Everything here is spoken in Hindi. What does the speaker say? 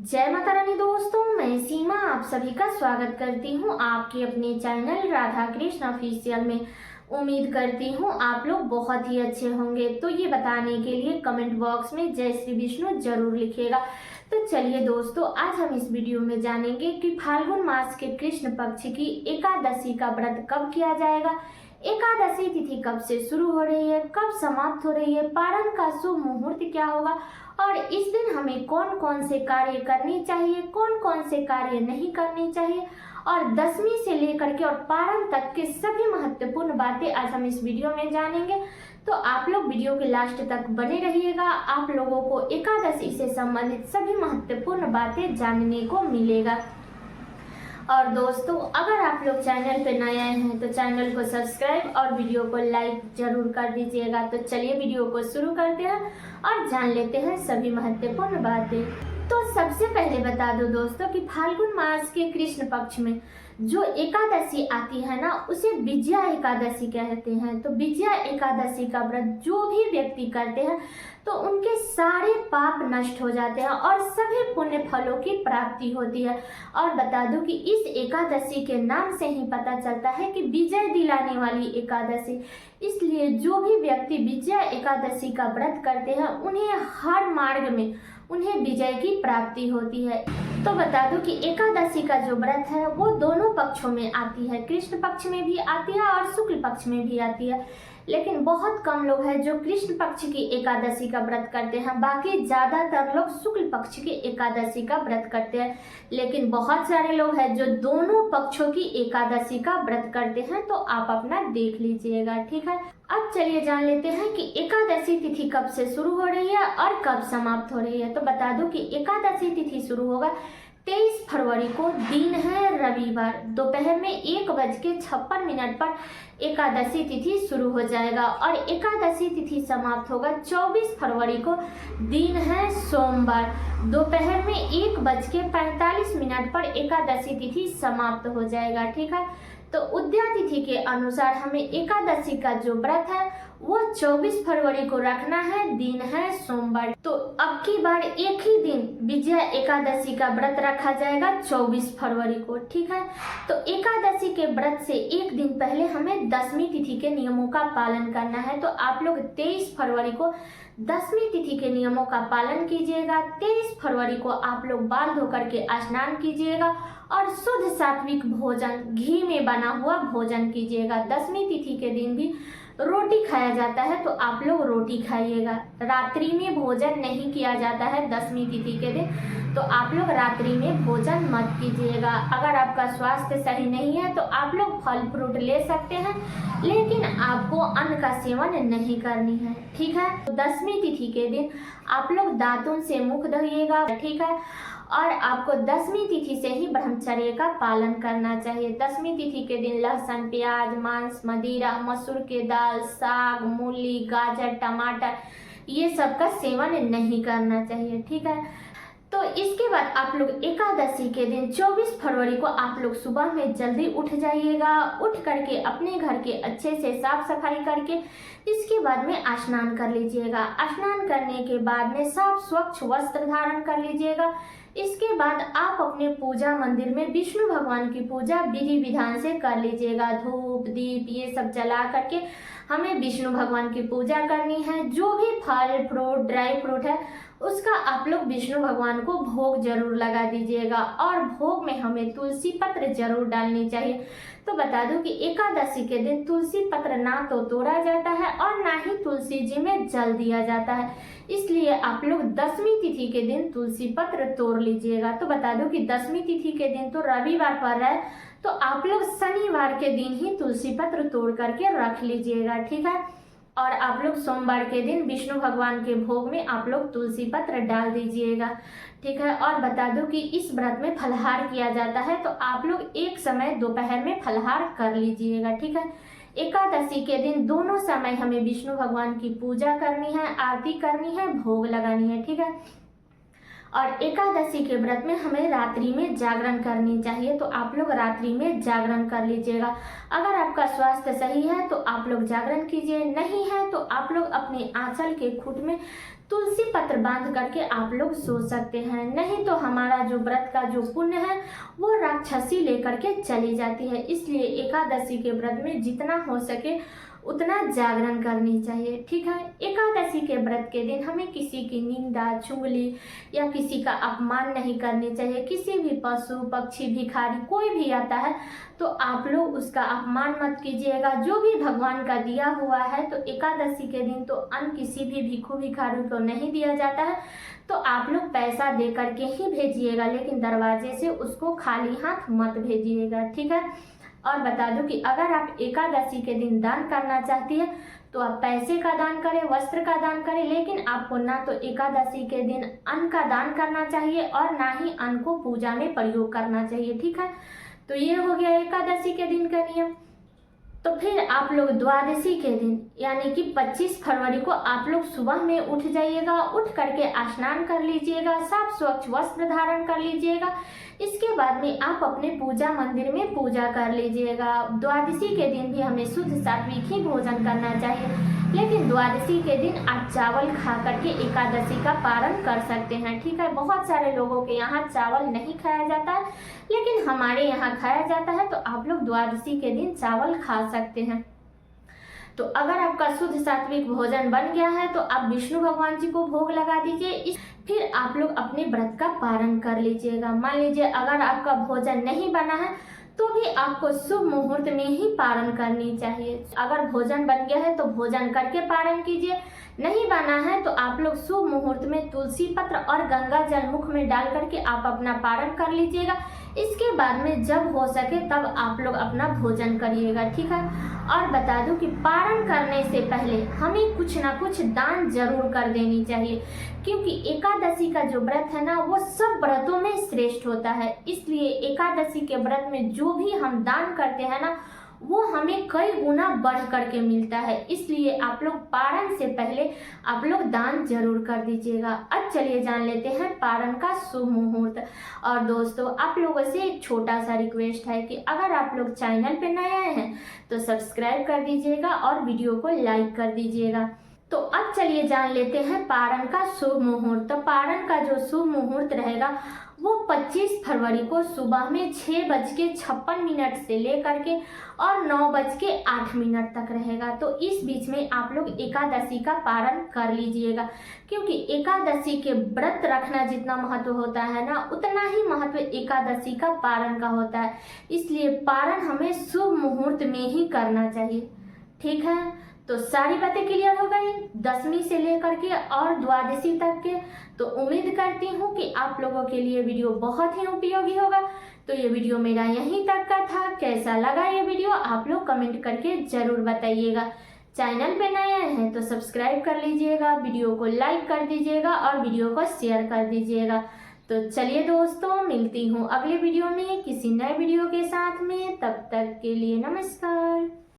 जय माता रानी दोस्तों, मैं सीमा आप सभी का स्वागत करती हूँ आपके अपने चैनल राधा कृष्ण ऑफिशियल में। उम्मीद करती हूँ आप लोग बहुत ही अच्छे होंगे। तो ये बताने के लिए कमेंट बॉक्स में जय श्री विष्णु जरूर लिखिएगा। तो चलिए दोस्तों, आज हम इस वीडियो में जानेंगे कि फाल्गुन मास के कृष्ण पक्ष की एकादशी का व्रत कब किया जाएगा, एकादशी तिथि कब से शुरू हो रही है, कब समाप्त हो रही है, पारण का शुभ मुहूर्त क्या होगा और इस दिन हमें कौन कौन से कार्य करने चाहिए, कौन कौन से कार्य नहीं करने चाहिए और दशमी से लेकर के और पारण तक के सभी महत्वपूर्ण बातें आज हम इस वीडियो में जानेंगे। तो आप लोग वीडियो के लास्ट तक बने रहिएगा, आप लोगों को एकादशी से संबंधित सभी महत्वपूर्ण बातें जानने को मिलेगा। और दोस्तों, अगर आप लोग चैनल पे नए आए हैं तो चैनल को सब्सक्राइब और वीडियो को लाइक जरूर कर दीजिएगा। तो चलिए वीडियो को शुरू करते हैं और जान लेते हैं सभी महत्वपूर्ण बातें। तो सबसे पहले बता दो दोस्तों कि फाल्गुन मास के कृष्ण पक्ष में जो एकादशी आती है ना, उसे विजया एकादशी कहते हैं। तो विजया एकादशी का व्रत जो भी व्यक्ति करते हैं तो उनके सारे पाप नष्ट हो जाते हैं और सभी पुण्य फलों की प्राप्ति होती है। और बता दूं कि इस एकादशी के नाम से ही पता चलता है कि विजय दिलाने वाली एकादशी, इसलिए जो भी व्यक्ति विजया एकादशी का व्रत करते हैं उन्हें हर मार्ग में उन्हें विजय की प्राप्ति होती है। तो बता दूं कि एकादशी का जो व्रत है वो दोनों पक्षों में आती है, कृष्ण पक्ष में भी आती है और शुक्ल पक्ष में भी आती है। लेकिन बहुत कम लोग हैं जो कृष्ण पक्ष की एकादशी का व्रत करते हैं, बाकी ज्यादातर लोग शुक्ल पक्ष की एकादशी का व्रत करते हैं। लेकिन बहुत सारे लोग हैं जो दोनों पक्षों की एकादशी का व्रत करते हैं। तो आप अपना देख लीजिएगा, ठीक है। अब चलिए जान लेते हैं कि एकादशी तिथि कब से शुरू हो रही है और कब समाप्त हो रही है। तो बता दूं कि एकादशी तिथि शुरू होगा 23 फरवरी को, दिन है रविवार, दोपहर में 1:56 पर एकादशी तिथि शुरू हो जाएगा और एकादशी तिथि समाप्त होगा 24 फरवरी को, दिन है सोमवार, दोपहर में 1:45 पर एकादशी तिथि समाप्त हो जाएगा, ठीक है। तो उदया तिथि के अनुसार हमें एकादशी का जो व्रत है वो 24 फरवरी को रखना है, दिन है सोमवार। तो अब की बार एक ही दिन विजया एकादशी का व्रत रखा जाएगा 24 फरवरी को, ठीक है। तो एकादशी के व्रत से एक दिन पहले हमें दशमी तिथि के नियमों का पालन करना है। तो आप लोग 23 फरवरी को दशमी तिथि के नियमों का पालन कीजिएगा। 23 फरवरी को आप लोग बाल धो करके स्नान कीजिएगा और शुद्ध सात्विक भोजन, घी में बना हुआ भोजन कीजिएगा। दशमी तिथि के दिन भी रोटी खाया जाता है तो आप लोग रोटी खाइएगा। रात्रि में भोजन नहीं किया जाता है दशमी तिथि के दिन, तो आप लोग रात्रि में भोजन मत कीजिएगा। अगर आपका स्वास्थ्य सही नहीं है तो आप लोग फल फ्रूट ले सकते हैं, लेकिन आपको अन्न का सेवन नहीं करनी है, ठीक है। तो दशमी तिथि के दिन आप लोग दातुन से मुख धोइएगा, ठीक है। और आपको दशमी तिथि से ही ब्रह्मचर्य का पालन करना चाहिए। दशमी तिथि के दिन लहसुन, प्याज, मांस, मदिरा, मसूर के दाल, साग, मूली, गाजर, टमाटर, ये सब का सेवन नहीं करना चाहिए, ठीक है। तो इसके बाद आप लोग एकादशी के दिन 24 फरवरी को आप लोग सुबह में जल्दी उठ जाइएगा। उठ करके अपने घर के अच्छे से साफ सफाई करके इसके बाद में स्नान कर लीजिएगा। स्नान करने के बाद में साफ स्वच्छ वस्त्र धारण कर लीजिएगा। इसके बाद आप अपने पूजा मंदिर में विष्णु भगवान की पूजा विधि विधान से कर लीजिएगा। धूप दीप ये सब जला करके हमें विष्णु भगवान की पूजा करनी है। जो भी फल फ्रूट ड्राई फ्रूट है उसका आप लोग विष्णु भगवान को भोग जरूर लगा दीजिएगा और भोग में हमें तुलसी पत्र जरूर डालनी चाहिए। तो बता दूं कि एकादशी के दिन तुलसी पत्र ना तो तोड़ा जाता है और ना ही तुलसी जी में जल दिया जाता है, इसलिए आप लोग दशमी तिथि के दिन तुलसी पत्र तोड़ लीजिएगा। तो बता दूं कि दशमी तिथि के दिन तो रविवार पड़ रहा है, तो आप लोग शनिवार के दिन ही तुलसी पत्र तोड़ करके रख लीजिएगा, ठीक है। और आप लोग सोमवार के दिन विष्णु भगवान के भोग में आप लोग तुलसी पत्र डाल दीजिएगा, ठीक है। और बता दूं कि इस व्रत में फलाहार किया जाता है, तो आप लोग एक समय दोपहर में फलाहार कर लीजिएगा, ठीक है। एकादशी के दिन दोनों समय हमें विष्णु भगवान की पूजा करनी है, आरती करनी है, भोग लगानी है, ठीक है। और एकादशी के व्रत में हमें रात्रि में जागरण करनी चाहिए, तो आप लोग रात्रि में जागरण कर लीजिएगा। अगर आपका स्वास्थ्य सही है तो आप लोग जागरण कीजिए, नहीं है तो आप लोग अपने आंचल के खूंट में तुलसी पत्र बांध करके आप लोग सो सकते हैं। नहीं तो हमारा जो व्रत का जो पुण्य है वो राक्षसी लेकर के चली जाती है। इसलिए एकादशी के व्रत में जितना हो सके उतना जागरण करनी चाहिए, ठीक है। एकादशी के व्रत के दिन हमें किसी की निंदा, चुगली या किसी का अपमान नहीं करनी चाहिए। किसी भी पशु, पक्षी, भिखारी कोई भी आता है तो आप लोग उसका अपमान मत कीजिएगा। जो भी भगवान का दिया हुआ है, तो एकादशी के दिन तो अन्न किसी भी भिखू भिखारी को नहीं दिया जाता है, तो आप लोग पैसा दे करके ही भेजिएगा, लेकिन दरवाजे से उसको खाली हाथ मत भेजिएगा, ठीक है। और बता दूं कि अगर आप एकादशी के दिन दान करना चाहती है तो आप पैसे का दान करें, वस्त्र का दान करें, लेकिन आपको ना तो एकादशी के दिन अन्न का दान करना चाहिए और ना ही अन्न को पूजा में प्रयोग करना चाहिए, ठीक है। तो ये हो गया एकादशी के दिन का नियम। तो फिर आप लोग द्वादशी के दिन यानी कि 25 फरवरी को आप लोग सुबह में उठ जाइएगा। उठ करके स्नान कर लीजिएगा, साफ स्वच्छ वस्त्र धारण कर लीजिएगा। इसके बाद में आप अपने पूजा मंदिर में पूजा कर लीजिएगा। द्वादशी के दिन भी हमें शुद्ध सात्विक ही भोजन करना चाहिए, लेकिन द्वादशी के दिन आप चावल खा करके एकादशी का पारण कर सकते हैं, ठीक है। बहुत सारे लोगों के यहाँ चावल नहीं खाया जाता है, लेकिन हमारे यहाँ खाया जाता है, तो आप लोग द्वादशी के दिन चावल खा सकते हैं। तो अगर आपका शुद्ध सात्विक भोजन बन गया है तो आप विष्णु भगवान जी को भोग लगा दीजिए। फिर आप लोग अपने व्रत का पारण कर लीजिएगा। मान लीजिए अगर आपका भोजन नहीं बना है तो भी आपको शुभ मुहूर्त में ही पारण करनी चाहिए। अगर भोजन बन गया है तो भोजन करके पारण कीजिए, नहीं बना है तो आप लोग शुभ मुहूर्त में तुलसी पत्र और गंगा जल मुख में डाल करके आप अपना पारण कर लीजिएगा। इसके बाद में जब हो सके तब आप लोग अपना भोजन करिएगा, ठीक है। और बता दूं कि पारण करने से पहले हमें कुछ ना कुछ दान जरूर कर देनी चाहिए, क्योंकि एकादशी का जो व्रत है ना वो सब व्रतों में श्रेष्ठ होता है। इसलिए एकादशी के व्रत में जो भी हम दान करते हैं ना वो हमें कई गुना बढ़ करके मिलता है। इसलिए आप लोग पारण से पहले आप लोग दान जरूर कर दीजिएगा। अब चलिए जान लेते हैं पारण का शुभ मुहूर्त। और दोस्तों आप लोगों से एक छोटा सा रिक्वेस्ट है कि अगर आप लोग चैनल पे नए आए हैं तो सब्सक्राइब कर दीजिएगा और वीडियो को लाइक कर दीजिएगा। तो अब चलिए जान लेते हैं पारण का शुभ मुहूर्त। तो पारण का जो शुभ मुहूर्त रहेगा वो 25 फरवरी को सुबह में 6:56 से लेकर के और 9:08 तक रहेगा। तो इस बीच में आप लोग एकादशी का पारण कर लीजिएगा, क्योंकि एकादशी के व्रत रखना जितना महत्व होता है ना उतना ही महत्व एकादशी का पारण का होता है। इसलिए पारण हमें शुभ मुहूर्त में ही करना चाहिए, ठीक है। तो सारी बातें क्लियर हो गई 10वीं से लेकर के और द्वादशी तक के। तो उम्मीद करती हूँ कि आप लोगों के लिए वीडियो बहुत ही उपयोगी होगा। तो ये वीडियो मेरा यहीं तक का था। कैसा लगा ये वीडियो आप लोग कमेंट करके जरूर बताइएगा। चैनल पे नए आए हैं तो सब्सक्राइब कर लीजिएगा, वीडियो को लाइक कर दीजिएगा और वीडियो को शेयर कर दीजिएगा। तो चलिए दोस्तों मिलती हूँ अगले वीडियो में किसी नए वीडियो के साथ में। तब तक के लिए नमस्कार।